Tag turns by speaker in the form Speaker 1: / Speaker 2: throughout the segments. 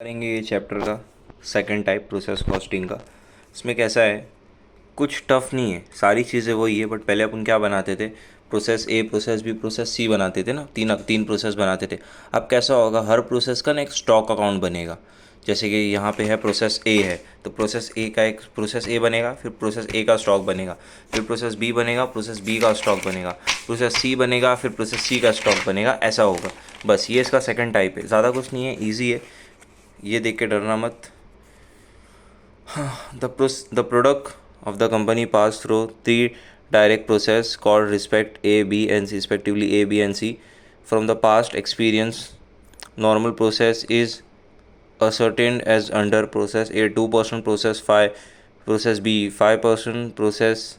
Speaker 1: करेंगे ये चैप्टर का सेकंड टाइप प्रोसेस कॉस्टिंग का। इसमें कैसा है, कुछ टफ नहीं है, सारी चीज़ें वही है। बट पहले अपन क्या बनाते थे, process A, process B, process C बनाते थे ना, तीन तीन प्रोसेस बनाते थे। अब कैसा होगा, हर प्रोसेस का ना एक स्टॉक अकाउंट बनेगा। जैसे कि यहाँ पे है प्रोसेस ए है, तो प्रोसेस ए का एक प्रोसेस ए बनेगा, फिर प्रोसेस ए का स्टॉक बनेगा, फिर प्रोसेस बी बनेगा, प्रोसेस बी का स्टॉक बनेगा, प्रोसेस सी बनेगा, फिर प्रोसेस सी का स्टॉक बनेगा। ऐसा होगा। बस ये इसका सेकंड टाइप है, ज़्यादा कुछ नहीं है, ईजी है। ये देख के डरना मत। The product of the company passed through three direct process called respect A, B, and C, respectively A, B, and C. From the past experience, normal process is ascertained as under process A 2%, process 5, process B 5%, process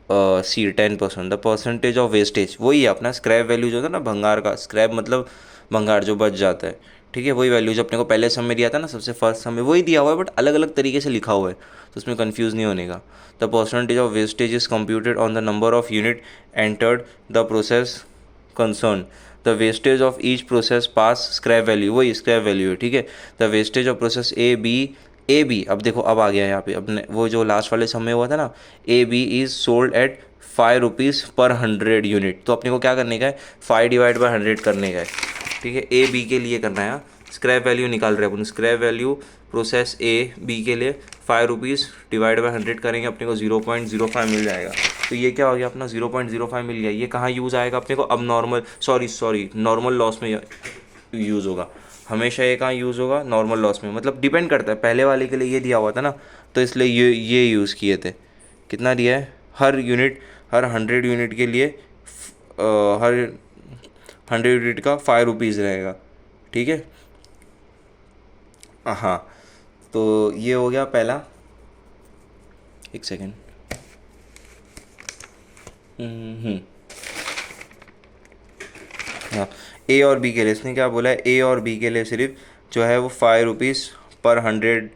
Speaker 1: C 10%। The percentage of wastage वही है अपना scrap value जो था ना, भंगार का। Scrap मतलब भंगार जो बच जाता है, ठीक है। वही वैल्यू जो अपने को पहले सम में दिया था ना, सबसे फर्स्ट सम में वही दिया हुआ है, बट अलग अलग तरीके से लिखा हुआ है, तो उसमें कन्फ्यूज़ नहीं होने का। The percentage of wastage is computed on the number of unit entered the process concern. The wastage of each process pass scrap value, वही स्क्रैप वैल्यू है, ठीक है। The wastage of process A B, अब देखो अब आ गया यहाँ पे अपने वो जो लास्ट वाले समय हुआ था ना, A B is sold at 5 rupees पर 100 यूनिट। तो अपने को क्या करने का है, 5 डिवाइड बाई 100 करने का है, ठीक है। ए बी के लिए करना है। स्क्रैप वैल्यू निकाल रहे हैं अपन। Scrap value process A B के लिए 5 रुपीज़ डिवाइड बाई 100 करेंगे, अपने को 0.05 मिल जाएगा। तो ये क्या हो गया अपना, 0.05 मिल गया। ये कहाँ यूज़ आएगा अपने को, अब नॉर्मल लॉस में यूज़ होगा। हमेशा ये कहाँ यूज़ होगा, नॉर्मल लॉस में। मतलब डिपेंड करता है, पहले वाले के लिए ये दिया हुआ था ना, तो इसलिए ये यूज़ किए थे। कितना दिया है, हर यूनिट, हर 100 यूनिट के लिए हर 100 यूनिट का 5 रुपीज़ रहेगा, ठीक है। हाँ, तो ये हो गया पहला। एक सेकेंड। हाँ, ए और बी के लिए इसने क्या बोला है, ए और बी के लिए सिर्फ जो है वो 5 रुपीज़ पर 100,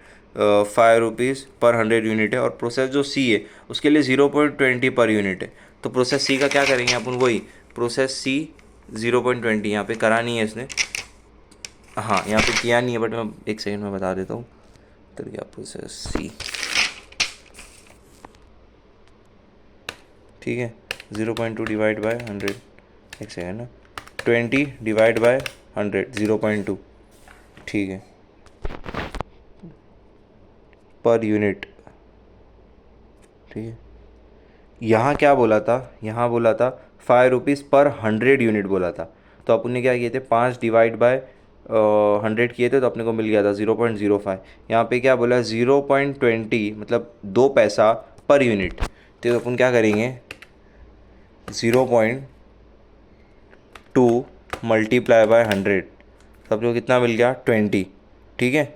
Speaker 1: 5 रुपीज़ पर 100 यूनिट है। और प्रोसेस जो सी है उसके लिए 0.20 पर यूनिट है। तो प्रोसेस सी का क्या करेंगे अपन, वही प्रोसेस सी 0.20 यहाँ पे करा नहीं है इसने, हाँ यहाँ पे किया नहीं है, बट मैं एक सेकेंड में बता देता हूँ। तो क्या प्रोसेस सी, ठीक है, 0.2 डिवाइड बाय 100, एक सेकेंड ना, 20 डिवाइड बाय 100, 0.2, ठीक है, पर यूनिट, ठीक है। यहाँ क्या बोला था, यहाँ बोला था 5 रुपीज़ पर 100 यूनिट बोला था। तो अपन ने क्या किए थे, 5 डिवाइड बाय 100 किए थे, तो अपने को मिल गया था 0.05। यहाँ पे क्या बोला, 0.20 मतलब 2 पैसा पर यूनिट। तो अपन क्या करेंगे, 0.2 मल्टीप्लाई बाय 100, तो अपने को कितना मिल गया, 20, ठीक है।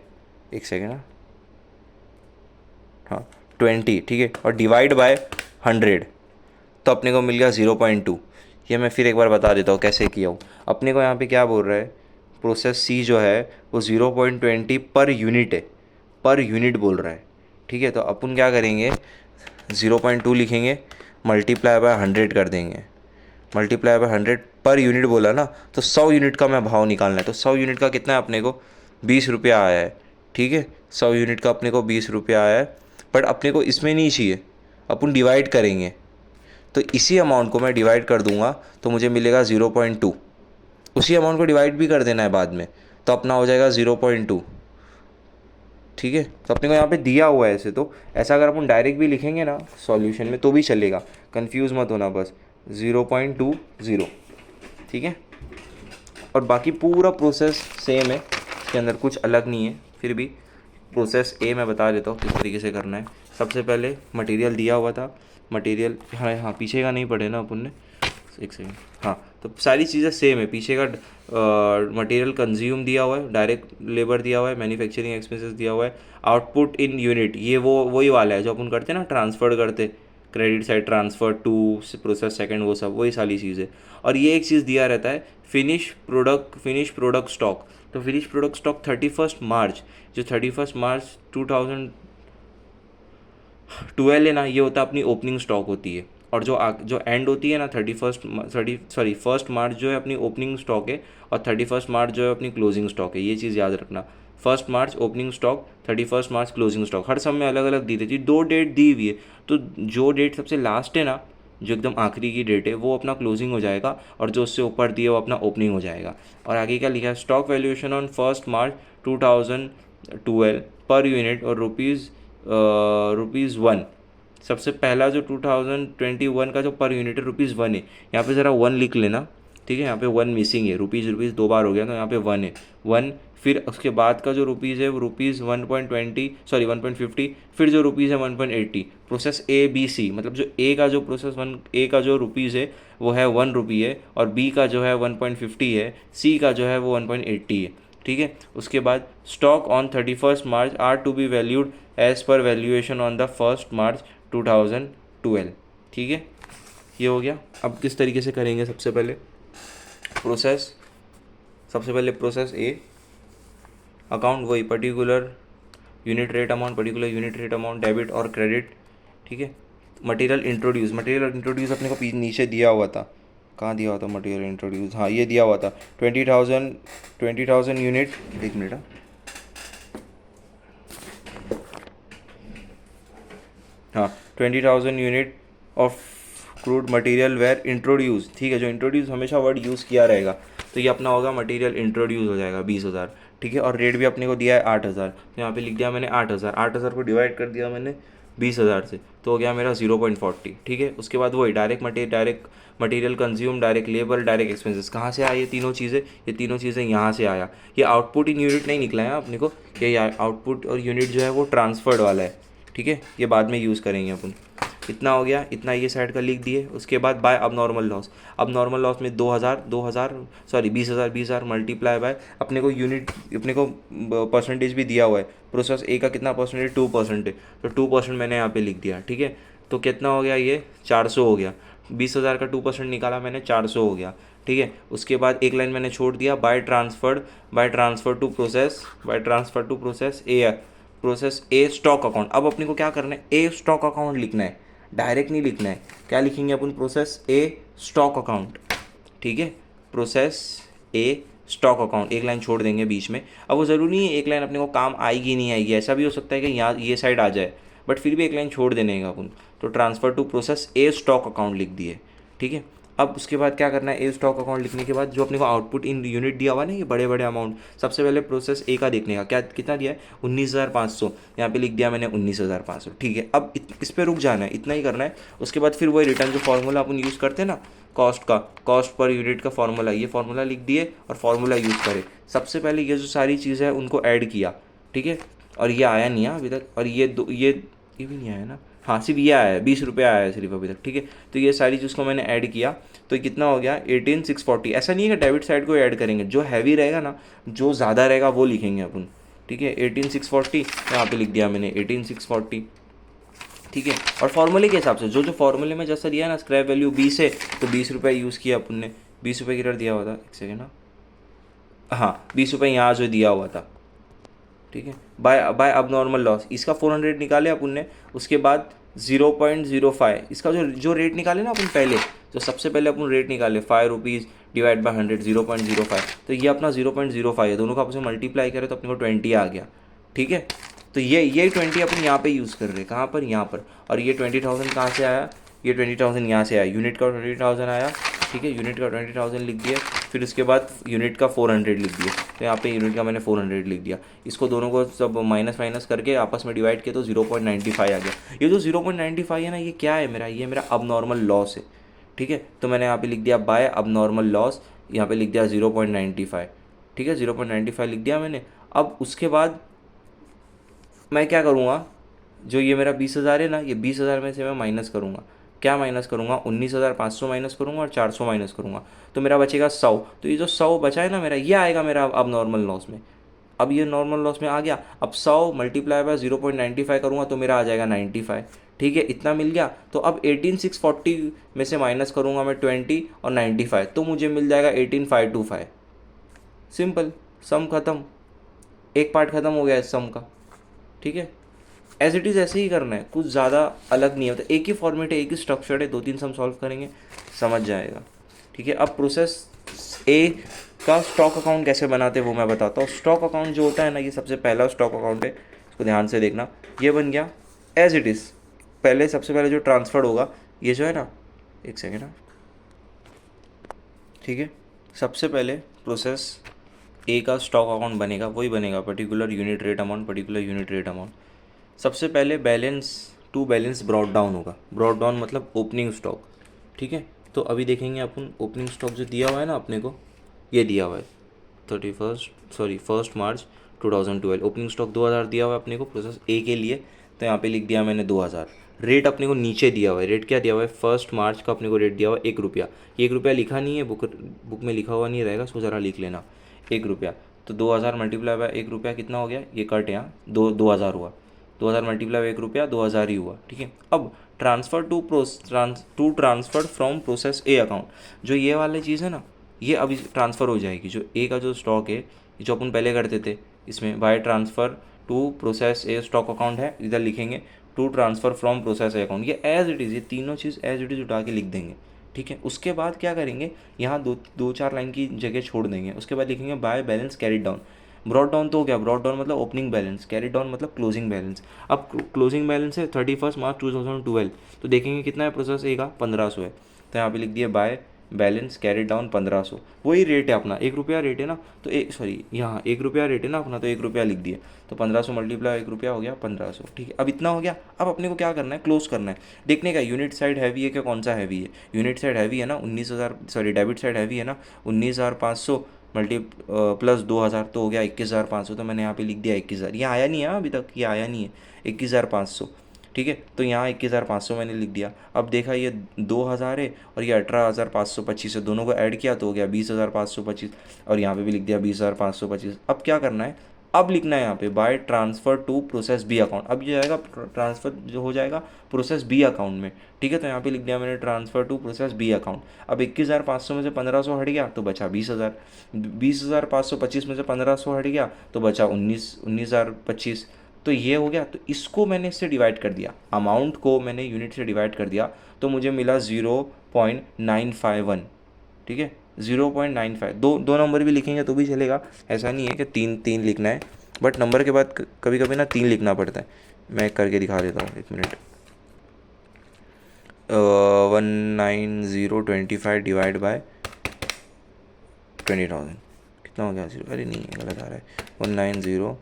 Speaker 1: एक सेकेंड ना, हाँ 20, ठीक है। और डिवाइड बाय 100, तो अपने को मिल गया 0.2। ये मैं फिर एक बार बता देता हूँ कैसे किया हूँ। अपने को यहाँ पे क्या बोल रहा है, प्रोसेस सी जो है वो 0.20 पर यूनिट है, पर यूनिट बोल रहा है, ठीक है। तो अपन क्या करेंगे, 0.2 लिखेंगे, मल्टीप्लाई बाय 100 कर देंगे। मल्टीप्लाई बाय 100 पर यूनिट बोला ना, तो 100 यूनिट का मैं भाव निकालना है। तो 100 यूनिट का कितना है अपने को, 20 रुपया आया है, ठीक है। 100 यूनिट का अपने को 20 रुपया आया है। बट अपने को इसमें नहीं चाहिए, अपन डिवाइड करेंगे। तो इसी अमाउंट को मैं डिवाइड कर दूंगा, तो मुझे मिलेगा 0.2। उसी अमाउंट को डिवाइड भी कर देना है बाद में, तो अपना हो जाएगा 0.2, ठीक है। तो अपने को यहाँ पे दिया हुआ है ऐसे। तो ऐसा अगर अपन डायरेक्ट भी लिखेंगे ना सॉल्यूशन में तो भी चलेगा, कंफ्यूज मत होना, बस 0.20, ठीक है। और बाकी पूरा प्रोसेस सेम है, इसके अंदर कुछ अलग नहीं है। फिर भी प्रोसेस ए मैं बता देता हूँ किस तरीके से करना है। सबसे पहले मटेरियल दिया हुआ था, मटेरियल हाँ हाँ पीछे का नहीं पढ़े ना अपन ने, एक सेकेंड, हाँ तो सारी चीज़ें सेम है। पीछे का मटेरियल कंज्यूम दिया हुआ है, डायरेक्ट लेबर दिया हुआ है, मैन्युफैक्चरिंग एक्सपेंसेस दिया हुआ है, आउटपुट इन यूनिट ये वही वाला है जो अपन करते हैं ना, ट्रांसफर करते, credit side transfer to process second, वो सब वही सारी चीज़ें। और ये एक चीज़ दिया रहता है, फिनिश प्रोडक्ट स्टॉक। तो फिनिश प्रोडक्ट स्टॉक 31 मार्च, जो 31 मार्च 2012 है ना, ये होता है अपनी ओपनिंग स्टॉक होती है। और जो एंड होती है ना, 1 मार्च जो है अपनी ओपनिंग स्टॉक है, और 31 मार्च जो है अपनी क्लोजिंग स्टॉक है। ये चीज़ याद रखना। 1 मार्च ओपनिंग स्टॉक, 31 मार्च क्लोजिंग स्टॉक, हर सब में अलग अलग दी थी, 2 डेट दी हुई है। तो जो डेट सबसे लास्ट है ना, जो एकदम आखिरी की डेट है, वो अपना क्लोजिंग हो जाएगा, और जो उससे ऊपर दिए वो अपना ओपनिंग हो जाएगा। और आगे क्या लिखा है, stock valuation on 1 March 2012 per unit और रुपीज़ 1। सबसे पहला जो 2021 का जो पर यूनिट है ₹1 है, यहाँ पे ज़रा 1 लिख लेना, ठीक है। यहाँ पे 1 मिसिंग है, रुपीज़ 2 बार हो गया, तो यहाँ पे 1 है, 1। फिर उसके बाद का जो रुपीज़ है वो ₹1.50, फिर जो रुपीज़ है 1.80। प्रोसेस ABC, मतलब जो ए का जो प्रोसेस 1 का जो रुपीज़ है वो है ₹1 है, और बी का जो है 1.50 है, सी का जो है वो 1.80 है, ठीक है। उसके बाद stock on 31 March are to be valued as per valuation on the 1 March 2012, ठीक है। ये हो गया। अब किस तरीके से करेंगे, सबसे पहले प्रोसेस ए, अकाउंट वही particular unit rate amount debit और क्रेडिट, ठीक है। मटेरियल इंट्रोड्यूस अपने को नीचे दिया हुआ था, कहाँ दिया हुआ था मटेरियल इंट्रोड्यूस, हाँ ये दिया हुआ था 20,000 यूनिट, एक मिनट, हाँ 20,000 unit of crude material were introduce, ठीक है। जो इंट्रोड्यूस हमेशा वर्ड यूज़ किया रहेगा, तो ये अपना होगा मटेरियल इंट्रोड्यूस हो जाएगा 20,000, ठीक है। और रेट भी अपने को दिया है 8,000, तो यहाँ पे लिख दिया मैंने 8,000 को डिवाइड कर दिया मैंने 20,000 से, तो हो गया मेरा 0.40, ठीक है। उसके बाद वही direct material consume, direct labour, direct expenses, कहाँ से आए ये तीनों चीज़ें यहाँ से आया। ये आउटपुट इन यूनिट नहीं निकला है अपने को, ये आउटपुट और यूनिट जो है वो ट्रांसफर्ड वाला है, ठीक है। ये बाद में यूज़ करेंगे अपन। इतना हो गया, इतना ये साइड का लिख दिए। उसके बाद बाय अब नॉर्मल लॉस में 20,000 मल्टीप्लाई बाय अपने को परसेंटेज भी दिया हुआ है। प्रोसेस ए का कितना परसेंटेज, 2% है, तो 2% मैंने यहाँ पे लिख दिया, ठीक है। तो कितना हो गया, ये 400 हो गया। 20,000 का 2% निकाला मैंने, 400 हो गया, ठीक है। उसके बाद एक लाइन मैंने छोड़ दिया, by transfer to process A stock account. अब अपने को क्या करना है, ए स्टॉक अकाउंट लिखना है, डायरेक्ट नहीं लिखना है। क्या लिखेंगे अपन, प्रोसेस ए स्टॉक अकाउंट, ठीक है। प्रोसेस ए स्टॉक अकाउंट, एक लाइन छोड़ देंगे बीच में। अब वो ज़रूरी नहीं है एक लाइन अपने को काम आएगी नहीं आएगी, ऐसा भी हो सकता है कि यहाँ ये साइड आ जाए, बट फिर भी एक लाइन छोड़ देने का अपन। तो transfer to process A stock account लिख दिए, ठीक है। अब उसके बाद क्या करना है, ए स्टॉक अकाउंट लिखने के बाद जो अपने को आउटपुट इन यूनिट दिया हुआ ना, ये बड़े बड़े अमाउंट, सबसे पहले प्रोसेस ए का देखने का, क्या कितना दिया है, 19,500, यहाँ पे लिख दिया मैंने 19,500, ठीक है। अब इस पर रुक जाना है, इतना ही करना है। उसके बाद फिर वही रिटर्न जो फार्मूला अपन यूज़ करते हैं ना, कॉस्ट पर यूनिट का फार्मूला, ये फार्मूला लिख दिए और फार्मूला यूज़ करें। सबसे पहले ये जो सारी चीज़ है उनको ऐड किया, ठीक है। और ये आया नहीं है अभी तक, और ये भी नहीं आया ना, हाँ सिर्फ ये आया है, 20 रुपये आया है सिर्फ अभी तक, ठीक है। तो ये सारी चीज़ को मैंने ऐड किया, तो कितना हो गया 18,640। ऐसा नहीं है कि डेबिट साइड को ऐड करेंगे, जो हैवी रहेगा ना, जो ज़्यादा रहेगा वो लिखेंगे अपन, ठीक है। 18,640 यहाँ पे लिख दिया मैंने 18,640, ठीक है। और फॉर्मूले के हिसाब से जो फॉर्मूले में जैसा दिया ना, स्क्रैप वैल्यू 20 है, तो 20 रुपये यूज़ किया अपन ने, 20 रुपये किधर दिया हुआ था, एक सेकेंड ना, हाँ 20 रुपये यहाँ जो दिया हुआ था, ठीक है। बाय अब नॉर्मल लॉस, इसका 400 निकाले अपन ने। उसके बाद 0.05 इसका जो रेट निकाले ना अपन पहले, तो सबसे पहले अपन रेट निकाले 5 रुपीज़ डिवाइड बाय 100, 0.05, तो ये अपना 0.05 है। दोनों का आपस में मल्टीप्लाई करें तो अपने को 20 आ गया, ठीक है। तो ये 20 अपन यहाँ पे यूज़ कर रहे हैं, कहाँ पर, यहाँ पर। और ये 20,000 कहाँ से आया, ये 20,000 यहाँ से आया, यूनिट का 20,000 आया, ठीक है। यूनिट का 20,000 लिख दिया, फिर उसके बाद यूनिट का 400 लिख दिया, तो यहाँ पे यूनिट का मैंने 400 लिख दिया। इसको दोनों को सब माइनस करके आपस में डिवाइड किया तो 0.95 आ गया। ये जो 0.95 है ना, ये क्या है मेरा, ये मेरा अब नॉर्मल लॉस है, ठीक है। तो मैंने यहाँ पे लिख दिया बाय अब नॉर्मल लॉस, यहाँ पे लिख दिया 0.95, ठीक है, 0.95 लिख दिया मैंने। अब उसके बाद मैं क्या करूँगा, जो ये मेरा 20,000 है ना, ये 20,000 में से मैं माइनस करूँगा, क्या माइनस करूँगा, 19,500 माइनस करूँगा और 400 माइनस करूँगा, तो मेरा बचेगा 100। तो ये जो 100 बचा है ना मेरा, ये आएगा मेरा अब नॉर्मल लॉस में। अब ये नॉर्मल लॉस में आ गया। अब 100 मल्टीप्लाई बाय 0.95 करूँगा तो मेरा आ जाएगा 95, ठीक है, इतना मिल गया। तो अब 18,640 में से माइनस करूँगा मैं 20 और 95, तो मुझे मिल जाएगा 18,525। सिंपल, सम ख़त्म, एक पार्ट ख़त्म हो गया इस सम का, ठीक है। एज इट इज़ ऐसे ही करना है, कुछ ज़्यादा अलग नहीं होता, एक ही फॉर्मेट है, एक ही स्ट्रक्चर है, 2-3 सम सॉल्व करेंगे समझ जाएगा, ठीक है। अब प्रोसेस ए का स्टॉक अकाउंट कैसे बनाते हैं वो मैं बताता हूँ। स्टॉक अकाउंट जो होता है ना, ये सबसे पहला स्टॉक अकाउंट है, इसको ध्यान से देखना। ये बन गया एज इट इज़। पहले सबसे पहले जो ट्रांसफ़र होगा, ये जो है ना, एक सेकेंड ना, ठीक है। सबसे पहले प्रोसेस ए का स्टॉक अकाउंट बनेगा, वही बनेगा particular unit rate amount, particular unit rate amount. सबसे पहले balance to balance brought down होगा। ब्रॉड डाउन मतलब ओपनिंग स्टॉक, ठीक है। तो अभी देखेंगे अपन ओपनिंग स्टॉक जो दिया हुआ है ना अपने को, ये दिया हुआ है 1 मार्च 2012। ओपनिंग स्टॉक 2000 दिया हुआ है अपने को प्रोसेस ए के लिए, तो यहाँ पे लिख दिया मैंने 2000। रेट अपने को नीचे दिया हुआ है, रेट क्या दिया हुआ है, 1 मार्च का अपने को रेट दिया हुआ है 1 रुपया। 1 रुपया लिखा नहीं है, बुक में लिखा हुआ नहीं रहेगा, सो ज़रा लिख लेना 1 रुपया। तो 2000 मल्टीप्लाई बाय 1 रुपया कितना हो गया, ये कट यहाँ 2000 हुआ। 2000 मल्टीप्लाई बाय 1 रुपया 2000 ही हुआ, ठीक है। अब transfer from process A account, जो ये वाली चीज़ है ना, ये अभी ट्रांसफ़र हो जाएगी। जो ए का जो स्टॉक है, जो अपन पहले करते थे, इसमें by transfer to process A stock account है, इधर लिखेंगे to transfer from process A account. ये एज इट इज़, ये तीनों चीज़ एज इट इज़ उठा के लिख देंगे, ठीक है। उसके बाद क्या करेंगे, यहाँ दो चार लाइन की जगह छोड़ देंगे। उसके बाद लिखेंगे by balance carried down. Brought down तो हो गया, ब्रॉड डाउन मतलब ओपनिंग बैलेंस, कैरिड डाउन मतलब क्लोजिंग बैलेंस। अब क्लोजिंग बैलेंस है 31 मार्च 2012, तो देखेंगे कितना है प्रोसेस ए का, 1500 है। तो यहाँ पे लिख दिया बाय बैलेंस कैरिड डाउन 1500। वही रेट है अपना, 1 रुपया रेट है ना, तो यहाँ 1 रुपया रेट है ना अपना, तो 1 रुपया लिख दिए। तो 1500 मल्टीप्लाई 1 रुपया हो गया 1500, ठीक है। अब इतना हो गया। अब अपने को क्या करना है, क्लोज करना है। देखने का यूनिट साइड हैवी है क्या, कौन सा हैवी है। यूनिट साइड हैवी है ना 19,000, डेबिट साइड हैवी है ना 19,500 प्लस 2000, तो हो गया 21,500। तो मैंने यहाँ पे लिख दिया 21,000। ये आया नहीं है अभी तक, ये आया नहीं है 21,500, ठीक है। तो यहाँ 21,500 मैंने लिख दिया। अब देखा ये 2000 है और ये 18,525 है, दोनों को ऐड किया तो हो गया 20,525, और यहाँ पे भी लिख दिया 20,525। अब क्या करना है, अब लिखना है यहाँ पे by transfer to process B account. अब ये जाएगा ट्रांसफ़र जो हो जाएगा प्रोसेस बी अकाउंट में, ठीक है। तो यहाँ पे लिख दिया मैंने transfer to process B account. अब 21,500 में से 1500 हट गया तो बचा 20,000। 20,525 में से 1500 हट गया तो बचा 19,025। तो ये हो गया। तो इसको मैंने इससे डिवाइड कर दिया, अमाउंट को मैंने यूनिट से डिवाइड कर दिया, तो मुझे मिला 0.951, ठीक है। 0.95। दो नंबर भी लिखेंगे तो भी चलेगा, ऐसा नहीं है कि तीन तीन लिखना है, बट नंबर के बाद कभी कभी ना 3 लिखना पड़ता है। मैं करके दिखा देता हूँ, 1 मिनट। 19025 डिवाइड बाय 20,000 कितना हो गया, 0, अरे नहीं गलत आ रहा है। 19025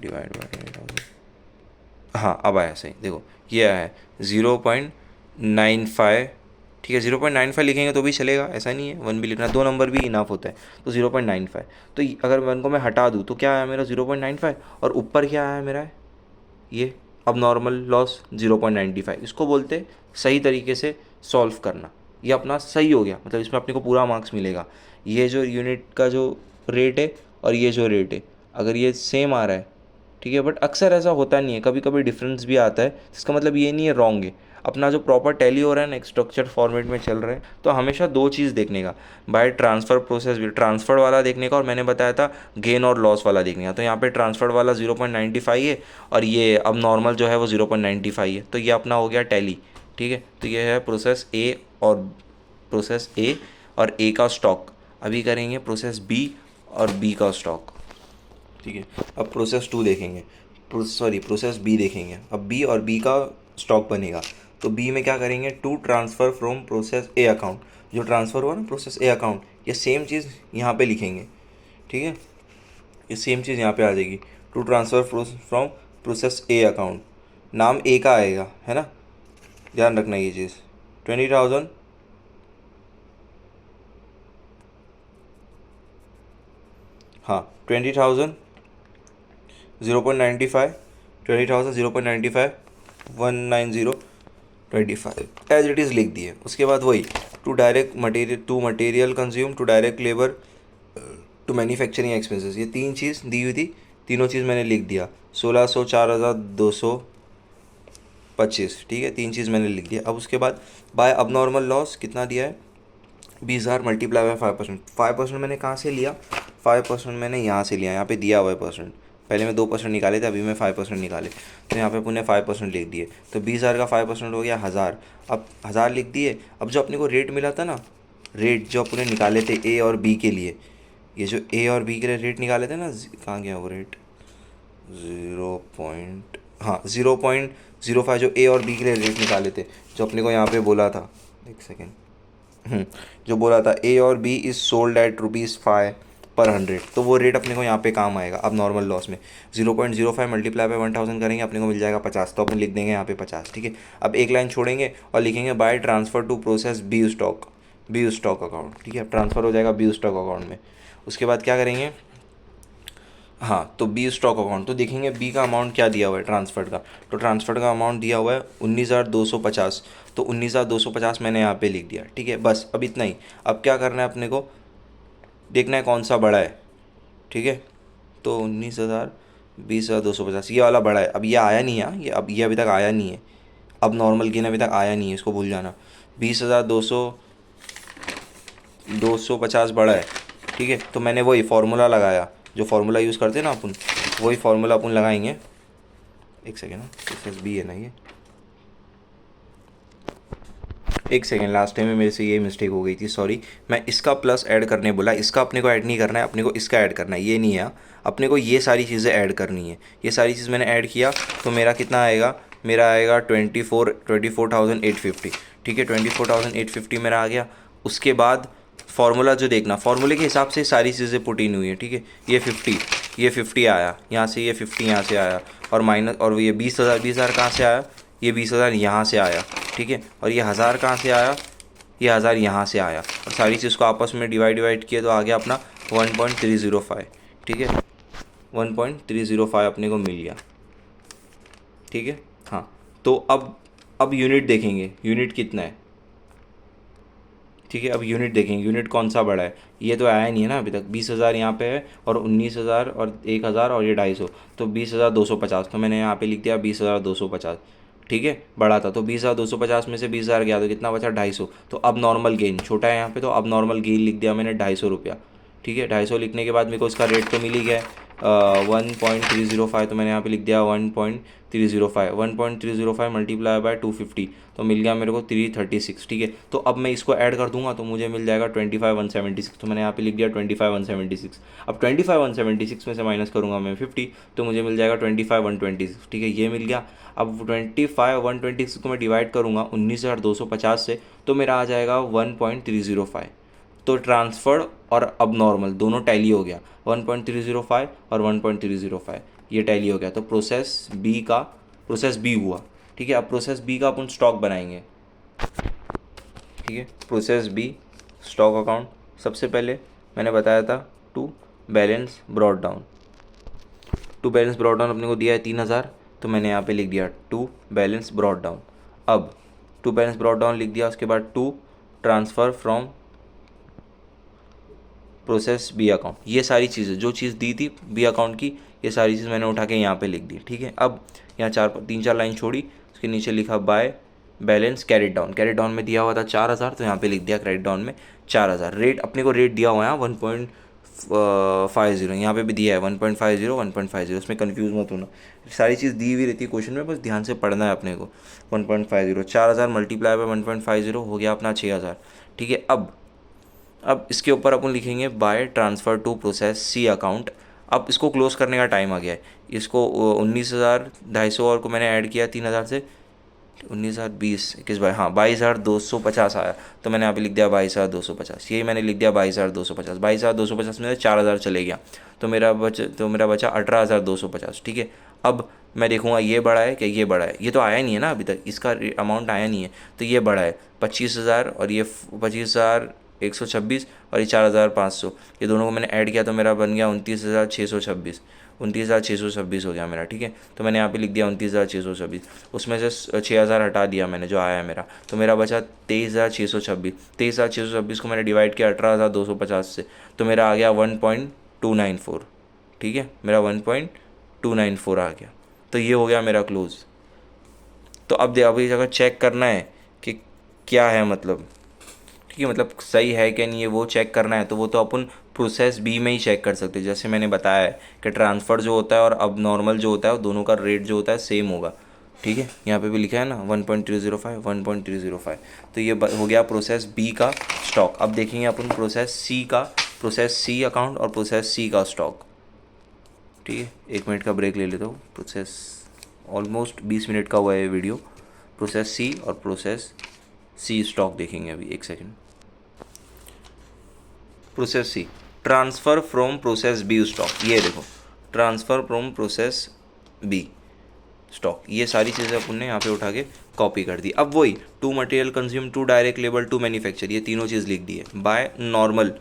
Speaker 1: डिवाइड बाय 20,000, हाँ अब आया सही। देखो ये आया है 0.95, ठीक है। 0.95 लिखेंगे तो भी चलेगा, ऐसा नहीं है 1 भी लिखना, 2 नंबर भी इनाफ होता है। तो 0.95, तो अगर 1 को मैं हटा दूँ तो क्या आया मेरा 0.95, और ऊपर क्या आया मेरा ये अब नॉर्मल लॉस 0.95। इसको बोलते सही तरीके से सॉल्व करना। ये अपना सही हो गया, मतलब इसमें अपने को पूरा मार्क्स मिलेगा। ये जो यूनिट का जो रेट है और ये जो रेट है, अगर ये सेम आ रहा है, ठीक है, बट अक्सर ऐसा होता नहीं है, कभी कभी डिफरेंस भी आता है, इसका मतलब ये नहीं है रॉन्ग है। अपना जो प्रॉपर टैली हो रहा है ना, एक स्ट्रक्चर फॉर्मेट में चल रहा है, तो हमेशा 2 चीज़ देखने का, बाय ट्रांसफ़र प्रोसेस भी ट्रांसफ़र वाला देखने का, और मैंने बताया था गेन और लॉस वाला देखने का। तो यहाँ पे ट्रांसफ़र वाला 0.95 है, और ये अब नॉर्मल जो है वो 0.95 है, तो ये अपना हो गया टैली, ठीक है। तो ये है प्रोसेस ए और ए का स्टॉक। अभी करेंगे प्रोसेस बी और बी का स्टॉक, ठीक है। अब प्रोसेस 2 देखेंगे, प्रोसेस बी देखेंगे। अब बी और बी का स्टॉक बनेगा, तो बी में क्या करेंगे, to transfer from process A account. जो ट्रांसफ़र हुआ ना प्रोसेस ए अकाउंट, ये सेम चीज़ यहाँ पे लिखेंगे, ठीक है। ये सेम चीज़ यहाँ पे आ जाएगी, to transfer from process A account. नाम ए का आएगा, है ना, ध्यान रखना ये चीज़। 20,000, हाँ 20,000 0.95, 20,000 0.95, 19025 एज इट इज़ लिख दिए। उसके बाद वही to material consume to direct labour to manufacturing expenses, ये 3 चीज़ दी हुई थी, तीनों चीज़ मैंने लिख दिया। 1,600, 4,225, ठीक है, 3 चीज़ मैंने लिख दिया। अब उसके बाद बाय अब नॉर्मल लॉस कितना दिया है, 20,000 मल्टीप्लाई बाय 5%। 5% मैंने कहाँ से लिया, 5% मैंने यहाँ से लिया, यहाँ पे दिया हुआ है परसेंट। पहले मैं 2% निकाले थे, अभी मैं 5% निकाले, तो यहाँ पे पुनः 5% लिख दिए। तो 20,000 का 5% हो गया 1,000। अब 1,000 लिख दिए। अब जो अपने को रेट मिला था ना रेट जो अपने निकाले थे ए और बी के लिए, ये जो ए और बी के लिए रेट निकाले थे ना, कहाँ गया वो रेट, 0. हाँ 0.05 जो ए और बी के लिए रेट निकाले थे, जो अपने को यहाँ पे बोला था, एक सेकेंड, जो बोला था ए और बी इज़ सोल्ड एट ₹5 पर 100, तो वो रेट अपने को यहाँ पे काम आएगा। अब नॉर्मल लॉस में 0.05 मल्टीप्लाई बाय 1000 करेंगे, अपने को मिल जाएगा 50, तो अपन लिख देंगे यहाँ पे 50, ठीक है। अब एक लाइन छोड़ेंगे और लिखेंगे by transfer to process B stock account, ठीक है। ट्रांसफ़र हो जाएगा बी स्टॉक अकाउंट में। उसके बाद क्या करेंगे, हाँ तो बी स्टॉक अकाउंट, तो देखेंगे बी का अमाउंट क्या दिया हुआ है ट्रांसफर का, तो ट्रांसफर का अमाउंट दिया हुआ है 19,250, तो 19,250 मैंने यहाँ पे लिख दिया, ठीक है। बस अब इतना ही। अब क्या करना है अपने को, देखना है कौन सा बड़ा है, ठीक है। तो 19,000, 20,250 ये वाला बड़ा है। अब ये आया नहीं है, ये अब ये अभी तक आया नहीं है, अब नॉर्मल गेन अभी तक आया नहीं है, इसको भूल जाना। 20,250 बड़ा है, ठीक है। तो मैंने वही फार्मूला लगाया, जो फार्मूला यूज़ करते हैं ना अपन, वही फार्मूला अपन लगाएंगे। एक सेकेंड ना, प्रोसेस बी है ना ये, एक सेकेंड, लास्ट टाइम में मेरे से ये मिस्टेक हो गई थी, सॉरी। मैं इसका प्लस ऐड करने बोला, इसका अपने को ऐड नहीं करना है, अपने को इसका ऐड करना है, ये नहीं है। अपने को ये सारी चीज़ें ऐड करनी है, ये सारी चीज़ मैंने ऐड किया, तो मेरा कितना आएगा, मेरा आएगा 24,850, ठीक है। 24,850 मेरा आ गया। उसके बाद फार्मूला जो देखना, फार्मूले के हिसाब से सारी चीज़ें पुट इन हुई है, ठीक है। ये 50 आया यहाँ से, ये 50 यहाँ से आया, और माइनस, और ये 20,000 कहाँ से आया, ये 20,000 यहाँ से आया, ठीक है। और ये 1000 कहाँ से आया, ये 1000 यहाँ से आया, और सारी चीज़ को आपस में डिवाइड किया तो आ गया अपना 1.305, ठीक है। 1.305 अपने को मिल गया, ठीक है। हाँ तो अब यूनिट देखेंगे, यूनिट कितना है, ठीक है। अब यूनिट देखेंगे, यूनिट कौन सा बड़ा है, ये तो आया नहीं है ना अभी तक। 20,000 यहाँ पे है, और 19,000 और 1,000 और ये 250, तो 20,250, तो मैंने यहाँ पे लिख दिया 20,250, ठीक है। बड़ा था तो 20,250 में से 20,000 गया तो कितना बचा, 250। तो अब नॉर्मल गेन छोटा है यहाँ पे, तो अब नॉर्मल गेन लिख दिया मैंने 250 रुपया, ठीक है। 250 लिखने के बाद मेरे को इसका रेट तो मिल ही गया, 1.305, तो मैंने यहाँ पे लिख दिया 1.305। 1.305 मल्टीप्लाई बाय 250, तो मिल गया मेरे को 336, ठीक है। तो अब मैं इसको ऐड कर दूंगा तो मुझे मिल जाएगा 25,176, तो मैंने यहाँ पे लिख दिया 25,176। अब 25,176 में से माइनस करूँगा मैं 50, तो मुझे मिल जाएगा 25,126, ठीक है, ये मिल गया। अब 25,126 को मैं डिवाइड करूँगा 19,250 से, तो मेरा आ जाएगा 1.305। तो ट्रांसफ़र और अब नॉर्मल दोनों टैली हो गया, 1.305 और 1.305 ये टैली हो गया। तो प्रोसेस बी हुआ, ठीक है। अब प्रोसेस बी का अपन स्टॉक बनाएंगे, ठीक है। प्रोसेस बी स्टॉक अकाउंट, सबसे पहले मैंने बताया था टू बैलेंस ब्रॉड डाउन अपने को दिया है 3,000, तो मैंने यहाँ पे लिख दिया टू बैलेंस ब्रॉड डाउन। अब टू बैलेंस ब्रॉड डाउन लिख दिया, उसके बाद to transfer from process B account, ये सारी चीज़ें जो चीज़ दी थी बी अकाउंट की, ये सारी चीज़ मैंने उठा के यहाँ पे लिख दी, ठीक है। अब यहाँ 3-4 लाइन छोड़ी, उसके नीचे लिखा बाय बैलेंस कैरेट डाउन में दिया हुआ था 4,000, तो यहाँ पे लिख दिया क्रेडिट डाउन में 4,000। रेट अपने को रेट दिया हुआ है 1.50, यहाँ पे भी दिया है 1.50, उसमें कन्फ्यूज़ मत होना, सारी चीज़ दी हुई रहती है क्वेश्चन में, बस ध्यान से पढ़ना है अपने को। 1.50, 4,000 मल्टीप्लाई बाय 1.50 हो गया अपना 6,000, ठीक है। अब इसके ऊपर अपन लिखेंगे by transfer to process C account. अब इसको क्लोज करने का टाइम आ गया है, इसको 19,250 और को मैंने ऐड किया 3,000 से, 19,020 21 बाई, हाँ 22,250 आया, तो मैंने यहाँ पे लिख दिया 22,250, यही मैंने लिख दिया 22,250। 22,250 में से 4,000 चले गया, तो मेरा बचा 18,250, ठीक है। अब मैं देखूँगा ये बड़ा है क्या, ये बड़ा है, ये तो आया नहीं है ना अभी तक, इसका अमाउंट आया नहीं है, तो ये बड़ा है 25,000, और ये 25,126, और ये 4,500, ये दोनों को मैंने ऐड किया तो मेरा बन गया 29,626 हो गया मेरा, ठीक है। तो मैंने यहाँ पे लिख दिया 29,626, उसमें से 6,000 हटा दिया मैंने जो आया है मेरा, तो मेरा बचा 23,626। 23,626 को मैंने डिवाइड किया 18,250 से, तो मेरा आ गया 1.294, ठीक है, मेरा 1.294 आ गया। तो ये हो गया मेरा क्लोज। तो अब अभी अगर चेक करना है कि क्या है मतलब, ठीक है, मतलब सही है कि नहीं, ये वो चेक करना है, तो वो तो अपन प्रोसेस बी में ही चेक कर सकते हैं। जैसे मैंने बताया है कि ट्रांसफ़र जो होता है और अब नॉर्मल जो होता है, दोनों का रेट जो होता है सेम होगा, ठीक है, यहाँ पे भी लिखा है ना 1.305 1.305। तो ये हो गया प्रोसेस बी का स्टॉक। अब देखेंगे अपन प्रोसेस सी अकाउंट और प्रोसेस सी का स्टॉक। ठीक है, 1 मिनट का ब्रेक ले लेता हूँ। प्रोसेस ऑलमोस्ट 20 मिनट का हुआ है ये वीडियो। प्रोसेस सी और प्रोसेस सी स्टॉक देखेंगे अभी, 1 second. Process C, transfer from process B stock. ये देखो, transfer from process B stock, ये सारी चीज़ें अपन ने यहाँ पे उठा के कॉपी कर दी। अब वही to material consume, to direct labour, to manufacture, ये तीनों चीज़ लिख दी है बाय नॉर्मल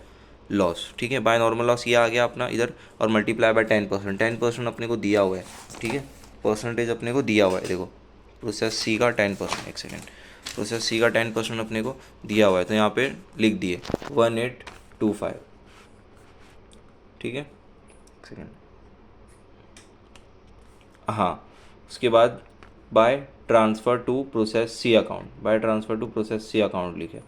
Speaker 1: लॉस। ठीक है, बाय नॉर्मल लॉस ये आ गया अपना इधर, और मल्टीप्लाई बाय 10%। 10% अपने को दिया हुआ है। ठीक है, परसेंटेज अपने को दिया हुआ है। देखो प्रोसेस सी का 10%, 1 सेकेंड, प्रोसेस सी का 10% अपने को दिया हुआ है, तो यहाँ पे लिख दिए 1825। ठीक है, 1 सेकेंड। हाँ, उसके बाद by transfer to process C account, by transfer to process C account लिखे।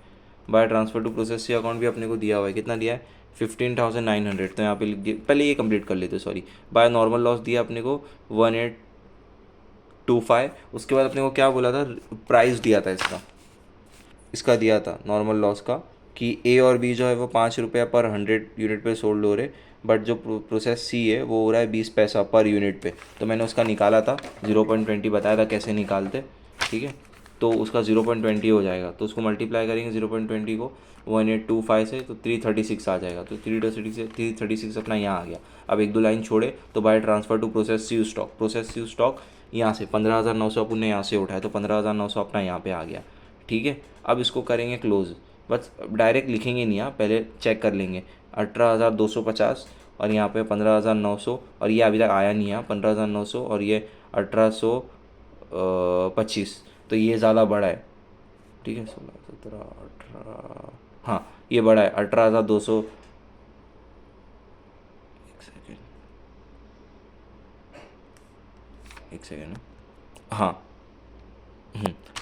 Speaker 1: By transfer to process C account भी अपने को दिया हुआ है। कितना दिया है? 15,900। तो यहाँ पे लिख दिए, पहले ये कंप्लीट कर लेते, सॉरी। बाय नॉर्मल लॉस दिया अपने को 1825। उसके बाद अपने को क्या बोला था, प्राइस दिया था इसका दिया था नॉर्मल लॉस का, कि ए और बी जो है वो 5 रुपया पर 100 यूनिट पे सोल्ड हो रहे, बट जो प्रोसेस सी है वो हो रहा है 20 पैसा पर यूनिट पे। तो मैंने उसका निकाला था 0.20, बताया था कैसे निकालते। ठीक है, तो उसका 0.20 हो जाएगा, तो उसको मल्टीप्लाई करेंगे 0.20 को 1825 से, तो 336 आ जाएगा। तो 336 अपना यहाँ आ गया। अब 1-2 लाइन छोड़े तो by transfer to process C stock, process C stock यहाँ से 15,900 अपन ने यहाँ से उठाया, तो 15,900 अपना यहाँ पे आ गया। ठीक है, अब इसको करेंगे क्लोज, बस डायरेक्ट लिखेंगे नहीं, यहाँ पहले चेक कर लेंगे। 18,250 और यहाँ पे 15,900, और ये अभी तक आया नहीं है 15,900, और ये 1825, तो ये ज़्यादा बड़ा है। ठीक है, 16, 17, 18, हाँ ये बड़ा है 18,200। 1 सेकेंड, 1 सेकेंड, हाँ।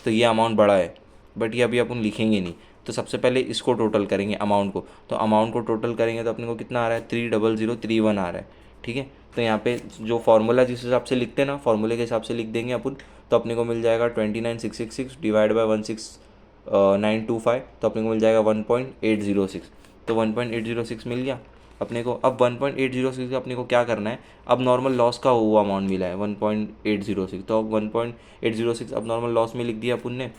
Speaker 1: तो ये अमाउंट बड़ा है, बट ये अभी अपन लिखेंगे नहीं। तो सबसे पहले इसको टोटल करेंगे अमाउंट को। तो अमाउंट को टोटल करेंगे तो अपने को कितना आ रहा है, 30031 आ रहा है। ठीक है, तो यहाँ पे जो फार्मूला जिस हिसाब से लिखते हैं ना, फार्मूले के हिसाब से लिख देंगे अपन, तो अपने को मिल जाएगा 29,666 डिवाइड बाई 16,925, तो अपने को मिल जाएगा 1.806। तो 1.806 मिल गया अपने को। अब 1.806 अपने को क्या करना है, अब नॉर्मल लॉस का वो अमाउंट मिला है 1.806, तो अब 1.806 अब नॉर्मल लॉस में लिख दिया अपन ने।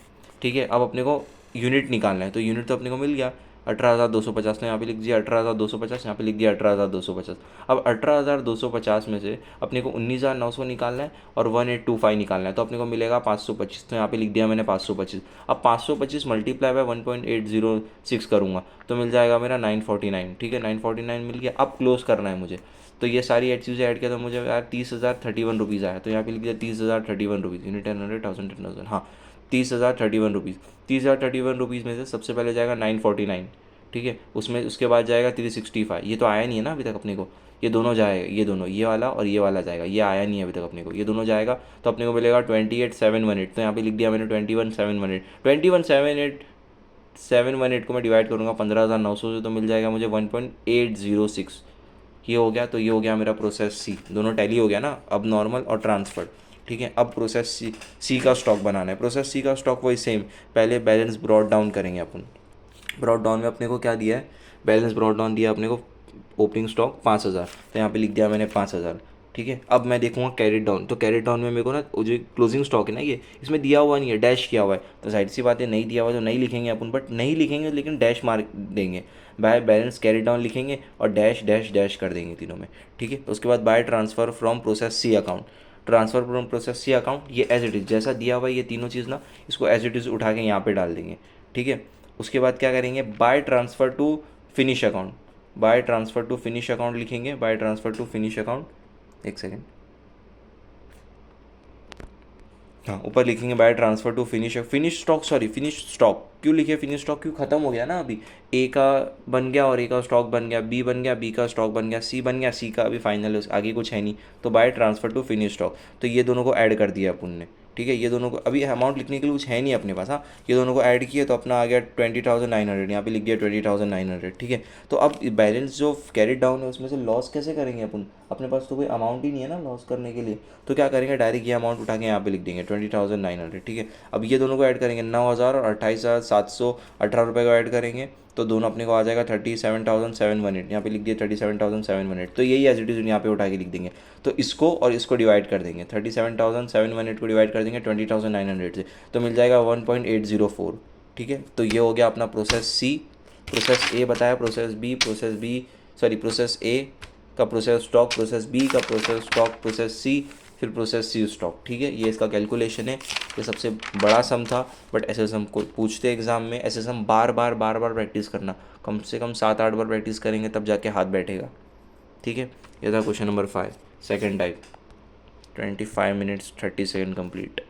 Speaker 1: ठीक है, अब अपने को यूनिट निकालना है, तो यूनिट तो अपने को मिल गया 18,250, तो यहाँ पे लिख दिया 18,250, यहाँ पे लिख दिया 18,250। अब 18,250 में से अपने को 19,900 निकालना है और 1825 निकालना है, तो अपने को मिलेगा 525, तो यहाँ पे लिख दिया मैंने 525। अब 525 मल्टीप्लाई बाय 1.806 करूँगा तो मिल जाएगा मेरा 949। ठीक है, 949 मिल गया। अब क्लोज करना है मुझे, तो ये सारी चीज़ें ऐड किया तो मुझे यार 30,031 रुपीज़ आया, तो यहाँ पे लिख दिया 30,031 रुपीज़, यूनिट 10, 100, 10,000, हाँ 30,031 रुपीज़। 30,031 रुपीज़ में से सबसे पहले जाएगा 949। ठीक है, उसमें उसके बाद जाएगा 365, ये तो आया नहीं है ना अभी तक अपने को, ये दोनों जाएगा, ये दोनों, ये वाला और ये वाला जाएगा, ये आया नहीं है अभी तक अपने को, ये दोनों जाएगा, तो अपने को मिलेगा 28,718। तो यहाँ पे लिख दिया मैंने 21,718। 21,718 को मैं डिवाइड करूँगा 15,900 से, तो मिल जाएगा मुझे 1.806। ये हो गया, तो ये हो गया मेरा प्रोसेस सी, दोनों टैली हो गया ना अब नॉर्मल और ट्रांसफर। ठीक है, अब प्रोसेस सी का स्टॉक बनाना है। प्रोसेस सी का स्टॉक वही सेम, पहले बैलेंस ब्रॉड डाउन करेंगे अपन। ब्रॉड डाउन में अपने को क्या दिया है, बैलेंस ब्रॉड डाउन दिया अपने को ओपनिंग स्टॉक 5,000, तो यहाँ पे लिख दिया मैंने 5,000। ठीक है, अब मैं देखूँगा कैरेट डाउन, तो कैरेट डाउन में मेरे को ना जो क्लोजिंग स्टॉक है ना, ये इसमें दिया हुआ नहीं है, डैश किया हुआ है, तो साइड सी बात है नहीं दिया हुआ तो नहीं लिखेंगे अपन, बट नहीं लिखेंगे लेकिन डैश मार देंगे, बाय बैलेंस कैरेट डाउन लिखेंगे और डैश डैश डैश कर देंगे तीनों में। ठीक है, उसके बाद by transfer from process C account, transfer from process C account, ये एज इट इज़ जैसा दिया हुआ है ये तीनों चीज़ ना, इसको एज इट इज़ उठा के यहाँ पे डाल देंगे। ठीक है, उसके बाद क्या करेंगे, by transfer to finish account, by transfer to finish account लिखेंगे, by transfer to finish account. 1 second, हाँ ऊपर लिखेंगे by transfer to finish stock, sorry finish stock क्यों लिखे, फिनिश स्टॉक क्यों, ख़त्म हो गया ना अभी, ए का बन गया और ए का स्टॉक बन गया, बी बन गया, बी का स्टॉक बन गया, सी बन गया, सी का अभी फाइनल, आगे कुछ है नहीं, तो by transfer to finish stock, तो ये दोनों को ऐड कर दिया अपन ने। ठीक है। ये दोनों को अभी अमाउंट लिखने के लिए कुछ है नहीं अपने पास। हाँ, ये दोनों को ऐड किए तो अपना आ गया 20,900, यहाँ पे लिख दिया 20,900, ठीक है। तो अब बैलेंस जो कैरिड डाउन है उसमें से लॉस कैसे करेंगे अपन, अपने पास तो कोई अमाउंट ही नहीं है ना लॉस करने के लिए। तो क्या करेंगे, डायरेक्ट ये अमाउंट उठा के यहाँ पे लिख देंगे 20,900, ठीक है। अब ये दोनों को ऐड करेंगे, 9,000 और 28,718 रुपये को ऐड करेंगे तो दोनों अपने को आ जाएगा 37,718, यहाँ पे लिख दिया 37,718। तो यही एज इट इज़ यहाँ पे उठा के लिख देंगे। तो इसको और इसको डिवाइड कर देंगे, 37,718 को डिवाइड कर देंगे 20,900 से, तो मिल जाएगा 1.804, ठीक है। तो ये हो गया अपना प्रोसेस सी। प्रोसेस ए बताया, प्रोसेस ए का प्रोसेस स्टॉक, प्रोसेस बी का प्रोसेस स्टॉक, प्रोसेस सी, फिर प्रोसेस सी स्टॉक, ठीक है। ये इसका कैलकुलेशन है। ये सबसे बड़ा सम था, बट ऐसे सम को पूछते एग्जाम में, ऐसे सम बार बार प्रैक्टिस करना, कम से कम 7-8 बार प्रैक्टिस करेंगे तब जाके हाथ बैठेगा, ठीक है। ये था question number 5, second type. 25 minutes 30 second complete.